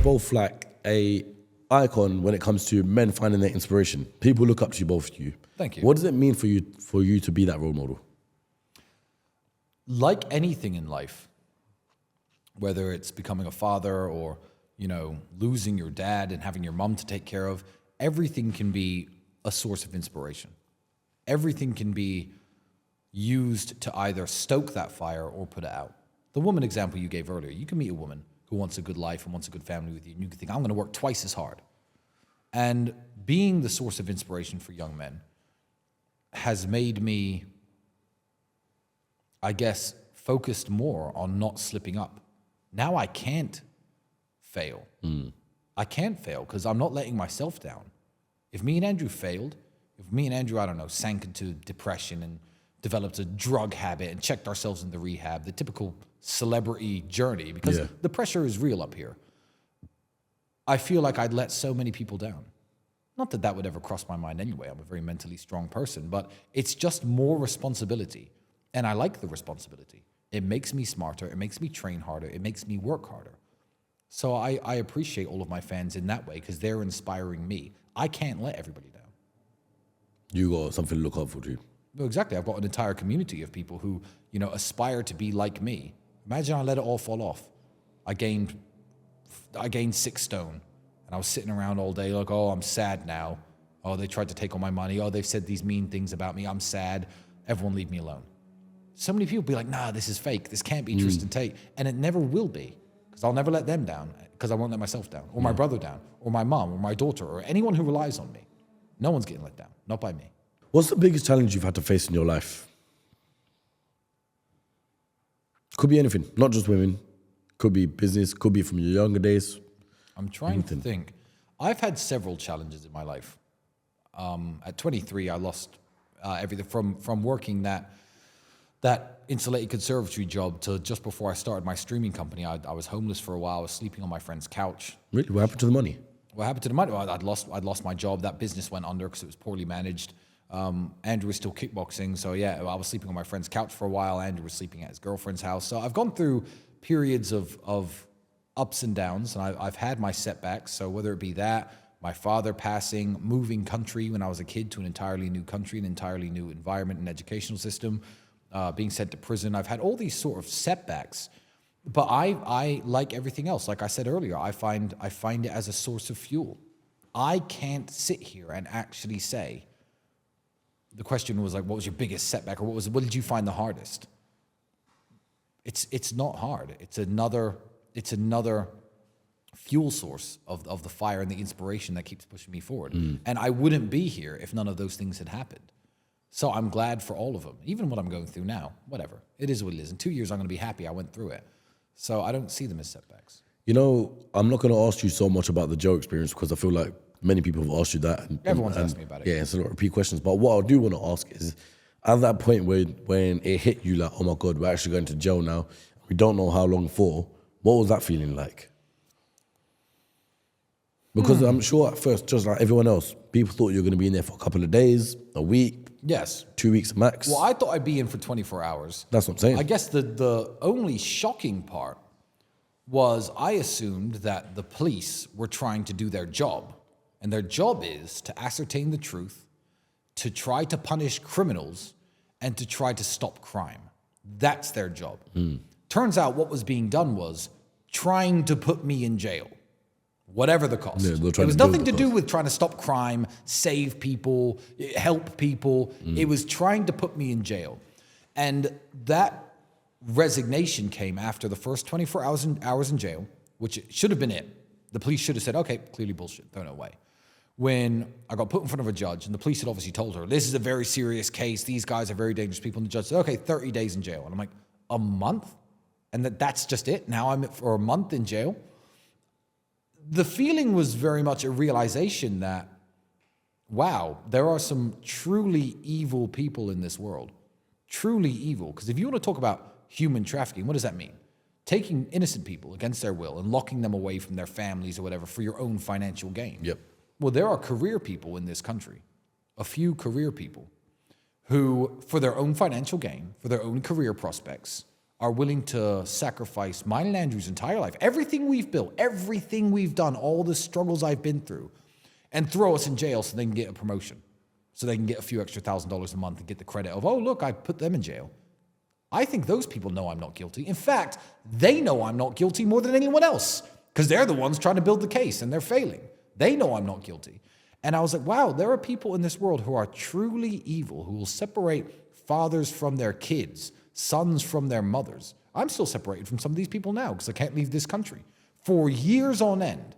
both like a icon when it comes to men finding their inspiration. People look up to you, both of you. Thank you. What does it mean for you to be that role model? Like anything in life, whether it's becoming a father or, losing your dad and having your mom to take care of, everything can be a source of inspiration. Everything can be used to either stoke that fire or put it out. The woman example you gave earlier, you can meet a woman who wants a good life and wants a good family with you, and you can think, I'm going to work twice as hard. And being the source of inspiration for young men has made me, I guess, focused more on not slipping up. Now I can't fail. I can't fail because I'm not letting myself down. If me and Andrew failed, if me and Andrew, sank into depression and developed a drug habit and checked ourselves into rehab, the typical celebrity journey, because the pressure is real up here. I feel like I'd let so many people down. Not that that would ever cross my mind anyway. I'm a very mentally strong person, but it's just more responsibility. And I like the responsibility. It makes me smarter. It makes me train harder. It makes me work harder. So I appreciate all of my fans in that way because they're inspiring me. I can't let everybody down. You got something to look up for, too. No, exactly. I've got an entire community of people who, aspire to be like me. Imagine I let it all fall off. I gained 6 stone, and I was sitting around all day like, oh, I'm sad now. Oh, they tried to take all my money. Oh, they've said these mean things about me. I'm sad. Everyone leave me alone. So many people be like, nah, this is fake. This can't be Tristan Tate. And it never will be, because I'll never let them down, because I won't let myself down, or my brother down, or my mom, or my daughter, or anyone who relies on me. No one's getting let down, not by me. What's the biggest challenge you've had to face in your life? Could be anything, not just women. Could be business, could be from your younger days. I'm trying to think. I've had several challenges in my life. At 23, I lost everything from working that insulated conservatory job to just before I started my streaming company. I was homeless for a while. I was sleeping on my friend's couch. Really? What happened to the money? What happened to the money? Well, I'd lost my job. That business went under because it was poorly managed. Andrew was still kickboxing. So yeah, I was sleeping on my friend's couch for a while. Andrew was sleeping at his girlfriend's house. So I've gone through periods of ups and downs, and I've had my setbacks. So whether it be that, my father passing, moving country when I was a kid to an entirely new country, an entirely new environment and educational system, being sent to prison. I've had all these sort of setbacks, but I like everything else. Like I said earlier, I find it as a source of fuel. I can't sit here and actually say, the question was like, what was your biggest setback, or what did you find the hardest? It's not hard. It's another fuel source of the fire and the inspiration that keeps pushing me forward. And I wouldn't be here if none of those things had happened. So I'm glad for all of them, even what I'm going through now. Whatever. It is what it is. In 2 years, I'm going to be happy I went through it. So I don't see them as setbacks. I'm not going to ask you so much about the Joe experience because I feel like many people have asked you that. Everyone's asked me about it. Yeah, it's a lot of repeat questions. But what I do want to ask is, at that point when it hit you like, oh my God, we're actually going to jail now, we don't know how long for, what was that feeling like? Because I'm sure at first, just like everyone else, people thought you were going to be in there for a couple of days, a week. Yes. 2 weeks max. Well, I thought I'd be in for 24 hours. That's what I'm saying. I guess the only shocking part was I assumed that the police were trying to do their job. And their job is to ascertain the truth, to try to punish criminals, and to try to stop crime. That's their job. Turns out what was being done was trying to put me in jail. Whatever the cost. Yeah, it was nothing to do with trying to stop crime, save people, help people. It was trying to put me in jail. And that resignation came after the first 24 hours in jail, which should have been it. The police should have said, okay, clearly bullshit, throw it away. When I got put in front of a judge, and the police had obviously told her, this is a very serious case, these guys are very dangerous people, and the judge said, okay, 30 days in jail. And I'm like, a month? And that's just it? Now I'm for a month in jail? The feeling was very much a realization that, wow, there are some truly evil people in this world. Truly evil. Because if you want to talk about human trafficking, what does that mean? Taking innocent people against their will and locking them away from their families or whatever for your own financial gain. Yep. Well, there are career people in this country, a few career people, who, for their own financial gain, for their own career prospects, are willing to sacrifice mine and Andrew's entire life, everything we've built, everything we've done, all the struggles I've been through, and throw us in jail so they can get a promotion, so they can get a few extra $1,000 a month and get the credit of, oh, look, I put them in jail. I think those people know I'm not guilty. In fact, they know I'm not guilty more than anyone else because they're the ones trying to build the case and they're failing. They know I'm not guilty. And I was like, wow, there are people in this world who are truly evil, who will separate fathers from their kids, sons from their mothers. I'm still separated from some of these people now because I can't leave this country for years on end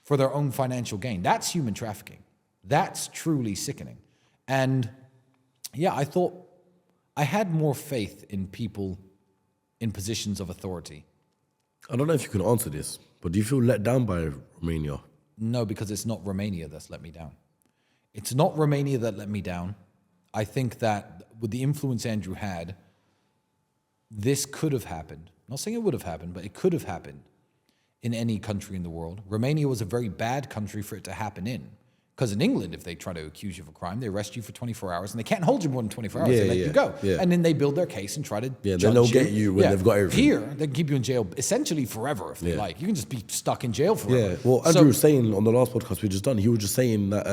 for their own financial gain. That's human trafficking. That's truly sickening. And yeah, I thought I had more faith in people in positions of authority. I don't know if you can answer this, but do you feel let down by Romania? No, because it's not Romania that's let me down. It's not Romania that let me down. I think that with the influence Andrew had, this could have happened. I'm not saying it would have happened, but it could have happened in any country in the world. Romania was a very bad country for it to happen in. Because in England, if they try to accuse you of a crime, they arrest you for 24 hours, and they can't hold you more than 24 hours. They let you go. Yeah. And then they build their case and try to judge then they'll get you when they've got everything. Here, they can keep you in jail essentially forever if they like. You can just be stuck in jail forever. Yeah, well, Andrew was saying on the last podcast we just done, he was just saying that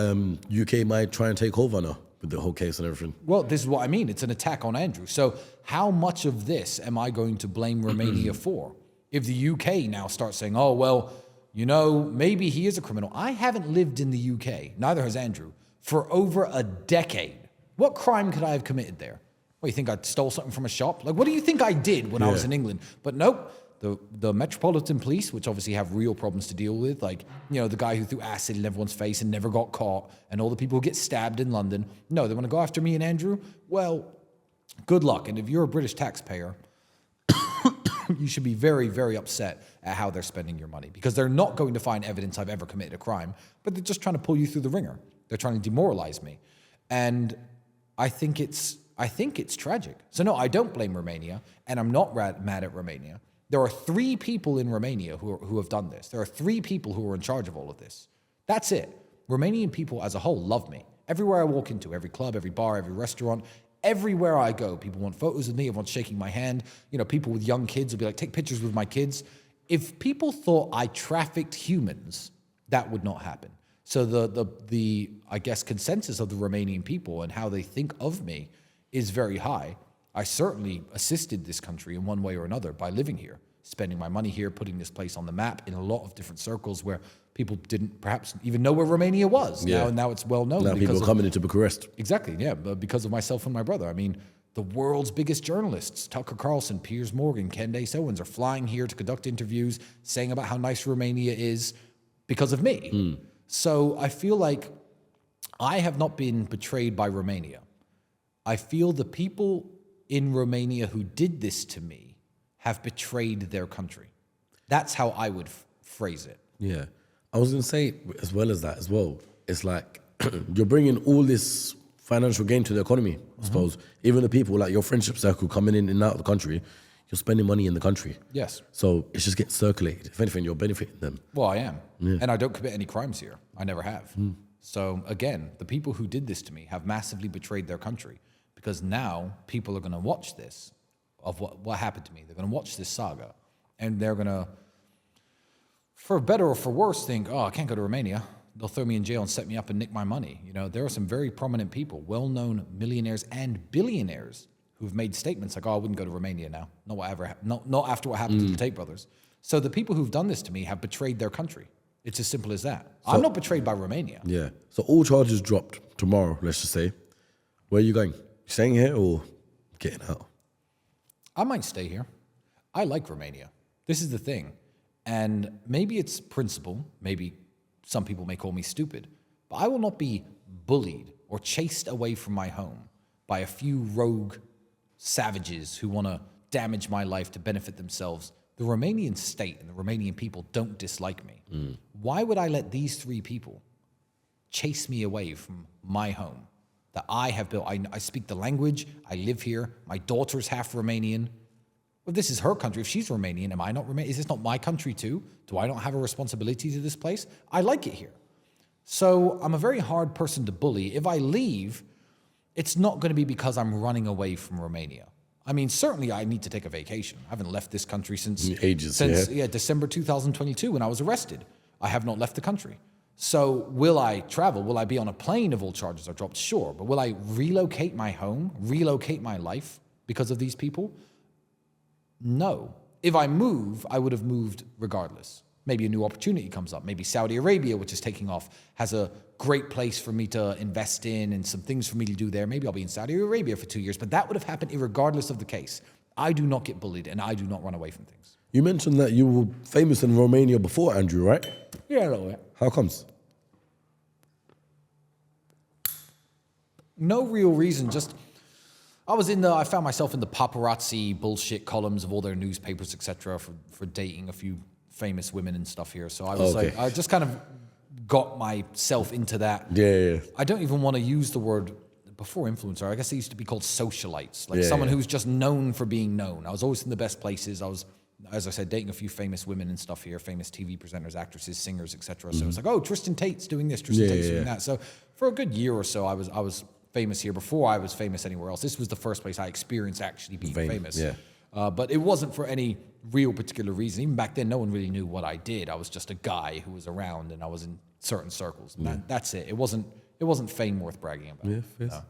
UK might try and take over now with the whole case and everything. Well, this is what I mean. It's an attack on Andrew. So how much of this am I going to blame Romania for? If the UK now starts saying, oh, well, you know, maybe he is a criminal. I haven't lived in the UK, neither has Andrew, for over a decade. What crime could I have committed there? What, you think I stole something from a shop? Like, what do you think I did when I was in England? But nope, the Metropolitan Police, which obviously have real problems to deal with, like, you know, the guy who threw acid in everyone's face and never got caught, and all the people who get stabbed in London. No, they want to go after me and Andrew? Well, good luck. And if you're a British taxpayer, you should be very, very upset at how they're spending your money because they're not going to find evidence I've ever committed a crime, but they're just trying to pull you through the ringer. They're trying to demoralize me. And I think it's tragic. So no, I don't blame Romania, and I'm not mad at Romania. There are 3 people in Romania who have done this. There are 3 people who are in charge of all of this. That's it. Romanian people as a whole love me. Everywhere I walk into, every club, every bar, every restaurant, everywhere I go, people want photos of me, everyone's shaking my hand. You know, people with young kids will be like, take pictures with my kids. If people thought I trafficked humans, that would not happen. So the I guess, consensus of the Romanian people and how they think of me is very high. I certainly assisted this country in one way or another by living here, spending my money here, putting this place on the map in a lot of different circles where people didn't perhaps even know where Romania was. Yeah. Now it's well known. Now people are coming into Bucharest. Exactly, yeah, but because of myself and my brother. I mean, the world's biggest journalists, Tucker Carlson, Piers Morgan, Candace Owens, are flying here to conduct interviews, saying about how nice Romania is because of me. So I feel like I have not been betrayed by Romania. I feel the people in Romania who did this to me have betrayed their country. That's how I would phrase it. Yeah. I was going to say, as well as that as well, it's like you're bringing all this financial gain to the economy, I suppose. Even the people, like your friendship circle coming in and out of the country, you're spending money in the country. Yes. So it's just getting circulated. If anything, you're benefiting them. Well, I am. Yeah. And I don't commit any crimes here. I never have. So again, the people who did this to me have massively betrayed their country because now people are going to watch this of what happened to me. They're going to watch this saga and they're going to, for better or for worse, think, oh, I can't go to Romania. They'll throw me in jail and set me up and nick my money. You know, there are some very prominent people, well-known millionaires and billionaires who've made statements like, oh, I wouldn't go to Romania now. Not after what happened to the Tate brothers. So the people who've done this to me have betrayed their country. It's as simple as that. So, I'm not betrayed by Romania. Yeah. So all charges dropped tomorrow, let's just say. Where are you going? You staying here or getting out? I might stay here. I like Romania. This is the thing. And maybe it's principle. Maybe some people may call me stupid. But I will not be bullied or chased away from my home by a few rogue savages who want to damage my life to benefit themselves. The Romanian state and the Romanian people don't dislike me. Why would I let these 3 people chase me away from my home that I have built? I speak the language. I live here. My daughter's half Romanian. Well, this is her country. If she's Romanian, am I not Romanian? Is this not my country too? Do I not have a responsibility to this place? I like it here. So I'm a very hard person to bully. If I leave, it's not going to be because I'm running away from Romania. I mean, certainly I need to take a vacation. I haven't left this country since December 2022 when I was arrested. I have not left the country. So will I travel? Will I be on a plane if all charges are dropped? Sure. But will I relocate my home, relocate my life because of these people? No. If I move, I would have moved regardless. Maybe a new opportunity comes up. Maybe Saudi Arabia, which is taking off, has a great place for me to invest in and some things for me to do there. Maybe I'll be in Saudi Arabia for 2 years, but that would have happened regardless of the case. I do not get bullied and I do not run away from things. You mentioned that you were famous in Romania before, Andrew, right? Yeah, a little bit. How comes? No real reason, just I found myself in the paparazzi bullshit columns of all their newspapers, etc., for dating a few famous women and stuff here. So I was I just kind of got myself into that. Yeah. I don't even want to use the word before influencer. I guess they used to be called socialites, like someone who's just known for being known. I was always in the best places. I was, as I said, dating a few famous women and stuff here, famous TV presenters, actresses, singers, etc. So it was like, oh, Tristan Tate's doing this, Tristan Tate's doing that. So for a good year or so, I was famous here before I was famous anywhere else. This was the first place I experienced actually being famous. Yeah. But it wasn't for any real particular reason. Even back then, no one really knew what I did. I was just a guy who was around, and I was in certain circles. And that's it. It wasn't fame worth bragging about. Yeah,